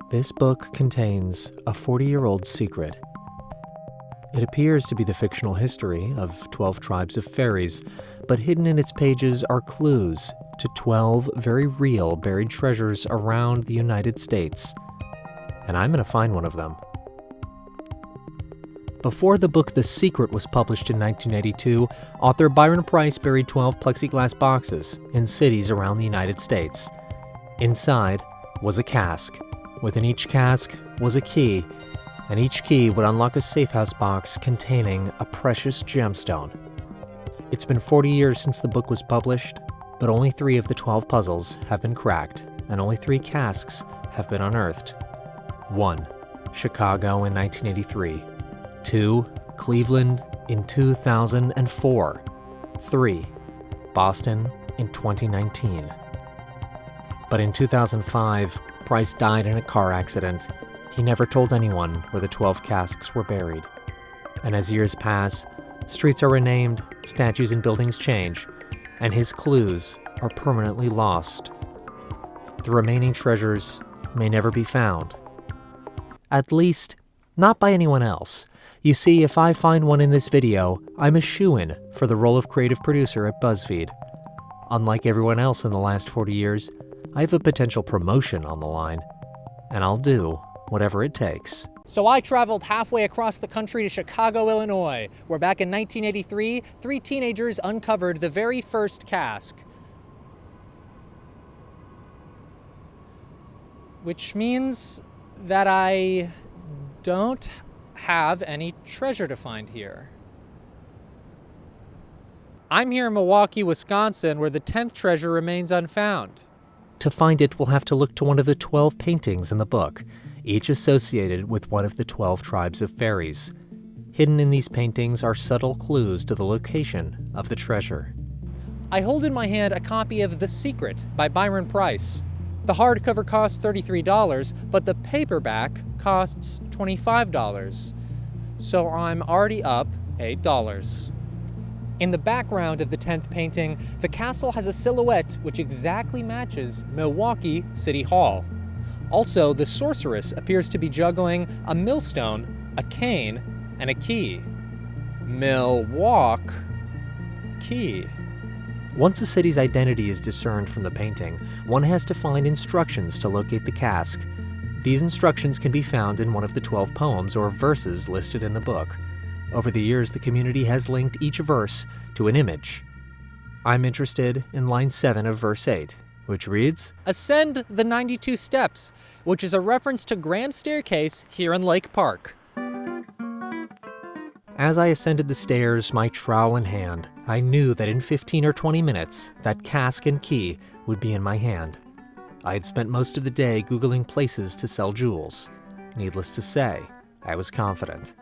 This book contains a 40-year-old secret. It appears to be the fictional history of 12 tribes of fairies, but hidden in its pages are clues to 12 very real buried treasures around the United States. And I'm going to find one of them. Before the book The Secret was published in 1982, author Byron Preiss buried 12 plexiglass boxes in cities around the United States. Inside was a cask. Within each cask was a key, and each key would unlock a safehouse box containing a precious gemstone. It's been 40 years since the book was published, but only 3 of the 12 puzzles have been cracked, and only 3 casks have been unearthed. 1. Chicago in 1983. 2. Cleveland in 2004. 3. Boston in 2019. But in 2005, Preiss died in a car accident. He never told anyone where the 12 casks were buried. And as years pass, streets are renamed, statues and buildings change, and his clues are permanently lost. The remaining treasures may never be found. At least, not by anyone else. You see, if I find one in this video, I'm a shoo-in for the role of creative producer at BuzzFeed. Unlike everyone else in the last 40 years, I have a potential promotion on the line, and I'll do whatever it takes. So I traveled halfway across the country to Chicago, Illinois, where back in 1983, 3 teenagers uncovered the very first cask. Which means that I don't have any treasure to find here. I'm here in Milwaukee, Wisconsin, where the 10th treasure remains unfound. To find it, we'll have to look to one of the 12 paintings in the book, each associated with one of the 12 tribes of fairies. Hidden in these paintings are subtle clues to the location of the treasure. I hold in my hand a copy of The Secret by Byron Preiss. The hardcover costs $33, but the paperback costs $25. So I'm already up $8. In the background of the 10th painting, the castle has a silhouette which exactly matches Milwaukee City Hall. Also, the sorceress appears to be juggling a millstone, a cane, and a key. Milwaukee key. Once a city's identity is discerned from the painting, one has to find instructions to locate the cask. These instructions can be found in one of the 12 poems or verses listed in the book. Over the years, the community has linked each verse to an image. I'm interested in line 7 of verse 8, which reads, "Ascend the 92 steps," which is a reference to Grand Staircase here in Lake Park. As I ascended the stairs, my trowel in hand, I knew that in 15 or 20 minutes, that cask and key would be in my hand. I had spent most of the day Googling places to sell jewels. Needless to say, I was confident.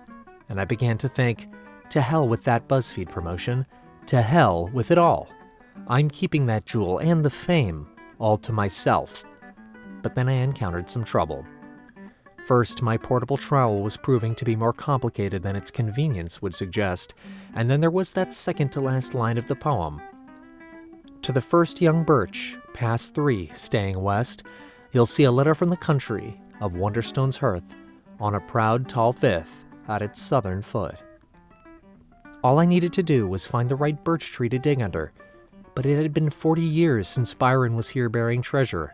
And I began to think, to hell with that BuzzFeed promotion, to hell with it all. I'm keeping that jewel and the fame all to myself. But then I encountered some trouble. First, my portable trowel was proving to be more complicated than its convenience would suggest, and then there was that second-to-last line of the poem. "To the first young birch, past 3, staying west, you'll see a letter from the country of Wonderstone's hearth, on a proud tall 5th at its southern foot." All I needed to do was find the right birch tree to dig under, but it had been 40 years since Byron was here burying treasure.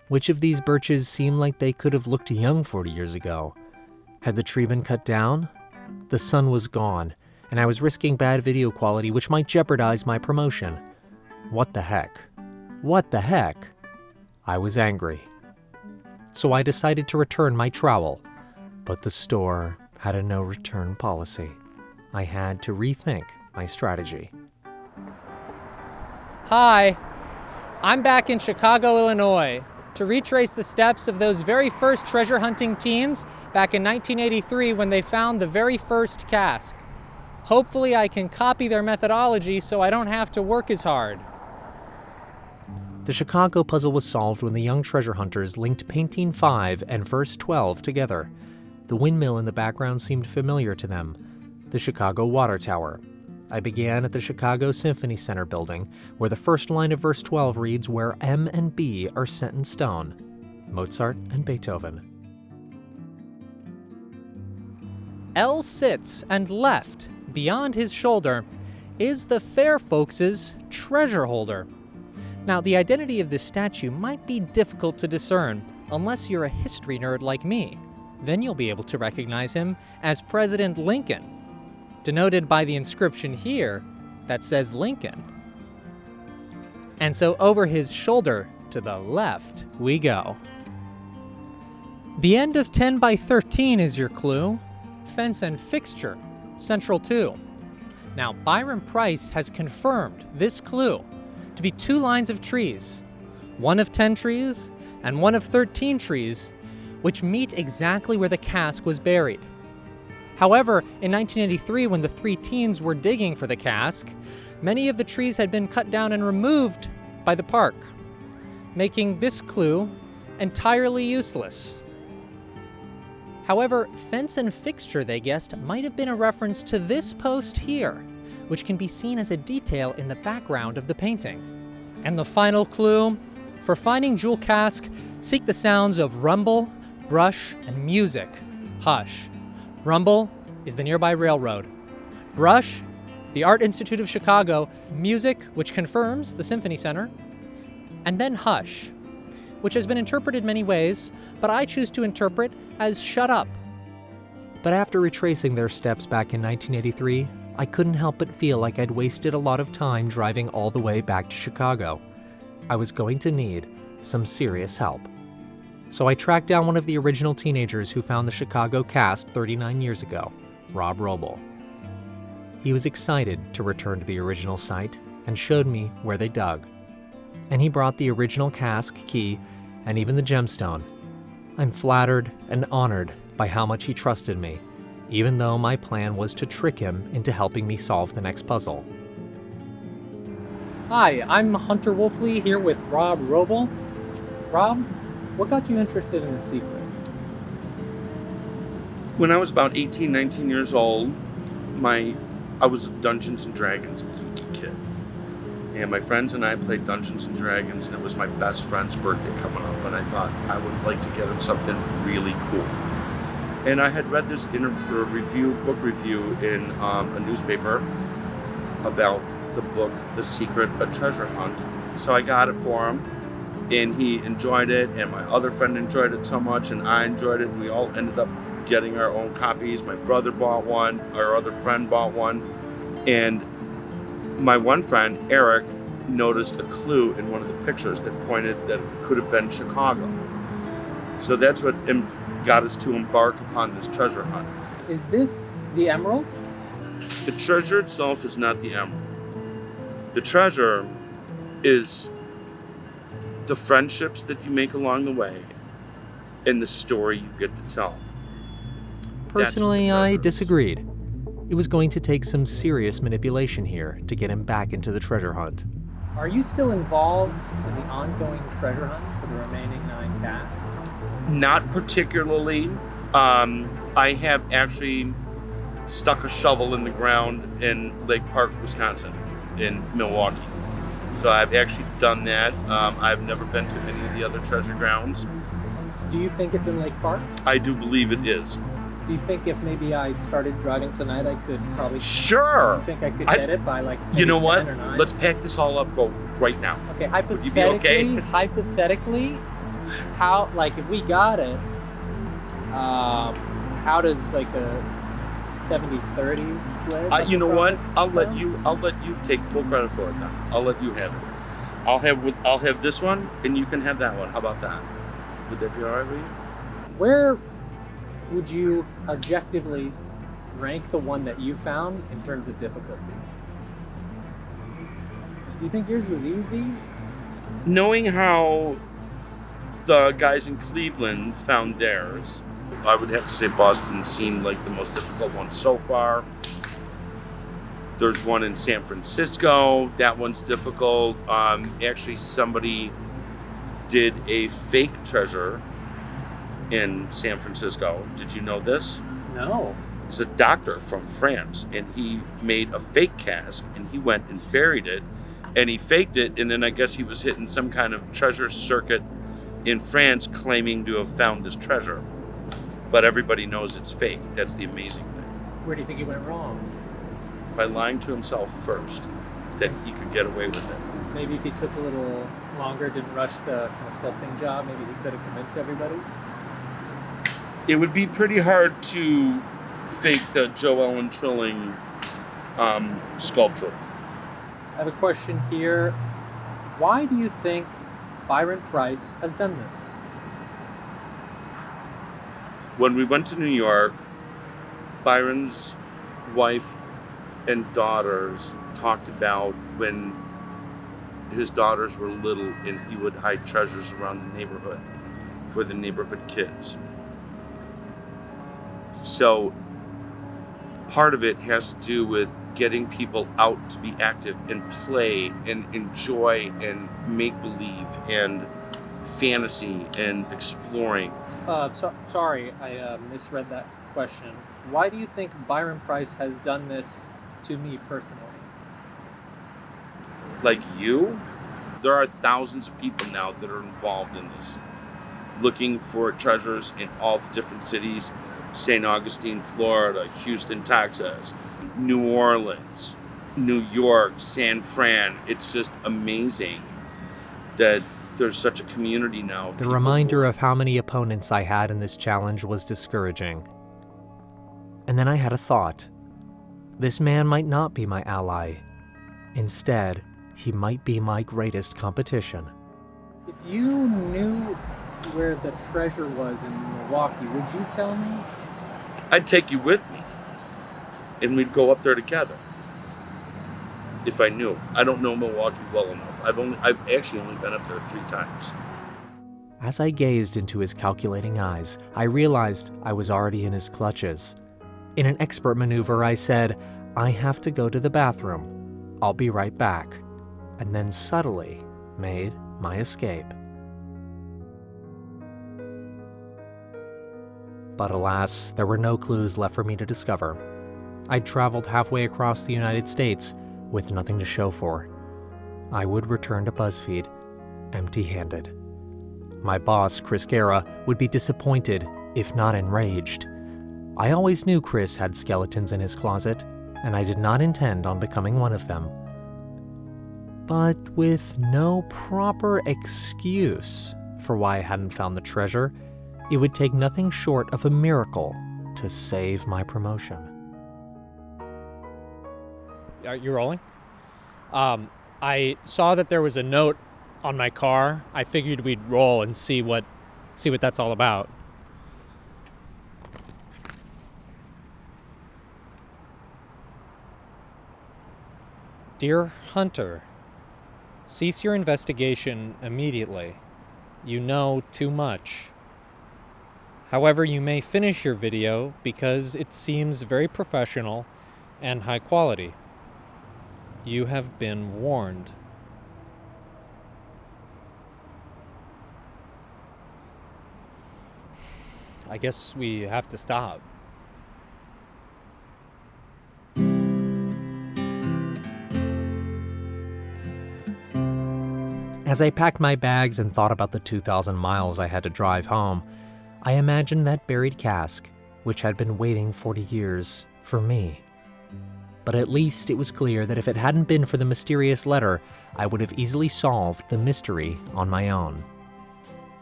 Which of these birches seemed like they could have looked young 40 years ago? Had the tree been cut down? The sun was gone, and I was risking bad video quality which might jeopardize my promotion. What the heck? What the heck? I was angry. So I decided to return my trowel, but the store had a no-return policy. I had to rethink my strategy. Hi, I'm back in Chicago, Illinois, to retrace the steps of those very first treasure hunting teens back in 1983 when they found the very first cask. Hopefully I can copy their methodology so I don't have to work as hard. The Chicago puzzle was solved when the young treasure hunters linked painting 5 and verse 12 together. The windmill in the background seemed familiar to them, the Chicago Water Tower. I began at the Chicago Symphony Center building, where the first line of verse 12 reads, "Where M and B are set in stone," Mozart and Beethoven. L sits and left, beyond his shoulder, is the fair folks' treasure holder. Now, the identity of this statue might be difficult to discern unless you're a history nerd like me. Then you'll be able to recognize him as President Lincoln, denoted by the inscription here that says Lincoln. And so over his shoulder to the left we go. The end of 10 by 13 is your clue. Fence and fixture, central 2. Now, Byron Preiss has confirmed this clue to be 2 lines of trees, one of 10 trees and one of 13 trees, which meet exactly where the cask was buried. However, in 1983, when the 3 teens were digging for the cask, many of the trees had been cut down and removed by the park, making this clue entirely useless. However, fence and fixture, they guessed, might have been a reference to this post here, which can be seen as a detail in the background of the painting. And the final clue: for finding Jewel Cask, seek the sounds of rumble, brush, and music. Hush. Rumble is the nearby railroad. Brush, the Art Institute of Chicago. Music, which confirms the Symphony Center. And then hush, which has been interpreted many ways, but I choose to interpret as shut up. But after retracing their steps back in 1983, I couldn't help but feel like I'd wasted a lot of time driving all the way back to Chicago. I was going to need some serious help. So I tracked down one of the original teenagers who found the Chicago cast 39 years ago, Rob Roble. He was excited to return to the original site and showed me where they dug. And he brought the original cask, key, and even the gemstone. I'm flattered and honored by how much he trusted me, even though my plan was to trick him into helping me solve the next puzzle. Hi, I'm Hunter Wolfley here with Rob Roble. Rob, what got you interested in The Secret? When I was about 18, 19 years old, I was a Dungeons & Dragons geeky kid. And my friends and I played Dungeons & Dragons, and it was my best friend's birthday coming up, and I thought I would like to get him something really cool. And I had read this book review in a newspaper about the book, The Secret, A Treasure Hunt. So I got it for him, and he enjoyed it, and my other friend enjoyed it so much, and I enjoyed it, and we all ended up getting our own copies. My brother bought one, our other friend bought one, and my one friend, Eric, noticed a clue in one of the pictures that pointed that it could have been Chicago. So that's what got us to embark upon this treasure hunt. Is this the emerald? The treasure itself is not the emerald. The treasure is the friendships that you make along the way and the story you get to tell. Personally, I disagreed. It was going to take some serious manipulation here to get him back into the treasure hunt. Are you still involved in the ongoing treasure hunt for the remaining 9 casks? Not particularly. I have actually stuck a shovel in the ground in Lake Park, Wisconsin, in Milwaukee. So I've actually done that. I've never been to any of the other treasure grounds. Do you think it's in Lake Park? I do believe it is. Do you think if maybe I started driving tonight, I could probably... Sure! Do you think I could get it by like maybe You know 10 what? or 9? Let's pack this all up, go right now. Okay, Would you be okay? hypothetically, how, like, if we got it, how does like a 70-30 split? You know what? I'll let sound? you take full credit for it now. I'll let you have it. I'll have this one, and you can have that one. How about that? Would that be all right with you? Where would you objectively rank the one that you found in terms of difficulty? Do you think yours was easy? Knowing how the guys in Cleveland found theirs, I would have to say Boston seemed like the most difficult one so far. There's one in San Francisco. That one's difficult. Actually, somebody did a fake treasure in San Francisco. Did you know this? No. He's a doctor from France, and he made a fake cask, and he went and buried it, and he faked it, and then I guess he was hitting some kind of treasure circuit in France claiming to have found this treasure. But everybody knows it's fake. That's the amazing thing. Where do you think he went wrong? By lying to himself first that he could get away with it. Maybe if he took a little longer, didn't rush the kind of sculpting job, maybe he could have convinced everybody. It would be pretty hard to fake the Joe Ellen Trilling sculpture. I have a question here. Why do you think Byron Preiss has done this? When we went to New York, Byron's wife and daughters talked about when his daughters were little and he would hide treasures around the neighborhood for the neighborhood kids. So part of it has to do with getting people out to be active and play and enjoy and make believe and fantasy and exploring. Sorry, I misread that question. Why do you think Byron Preiss has done this to me personally? Like you, there are thousands of people now that are involved in this, looking for treasures in all the different cities: St. Augustine, Florida, Houston, Texas, New Orleans, New York, San Fran. It's just amazing that there's such a community now. The reminder of how many opponents I had in this challenge was discouraging. And then I had a thought. This man might not be my ally. Instead, he might be my greatest competition. If you knew where the treasure was in Milwaukee, would you tell me? I'd take you with me, and we'd go up there together. If I knew. I don't know Milwaukee well enough. I've actually only been up there 3 times. As I gazed into his calculating eyes, I realized I was already in his clutches. In an expert maneuver, I said, "I have to go to the bathroom. I'll be right back," and then subtly made my escape. But alas, there were no clues left for me to discover. I'd traveled halfway across the United States with nothing to show for. I would return to BuzzFeed empty-handed. My boss, Chris Guerra, would be disappointed, if not enraged. I always knew Chris had skeletons in his closet, and I did not intend on becoming one of them. But with no proper excuse for why I hadn't found the treasure, it would take nothing short of a miracle to save my promotion. Are you rolling? I saw that there was a note on my car. I figured we'd roll and see what that's all about. Dear Hunter, cease your investigation immediately. You know too much. However, you may finish your video because it seems very professional and high quality. You have been warned. I guess we have to stop. As I packed my bags and thought about the 2,000 miles I had to drive home, I imagined that buried cask, which had been waiting 40 years for me. But at least it was clear that if it hadn't been for the mysterious letter, I would have easily solved the mystery on my own.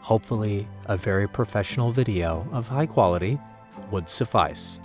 Hopefully, a very professional video of high quality would suffice.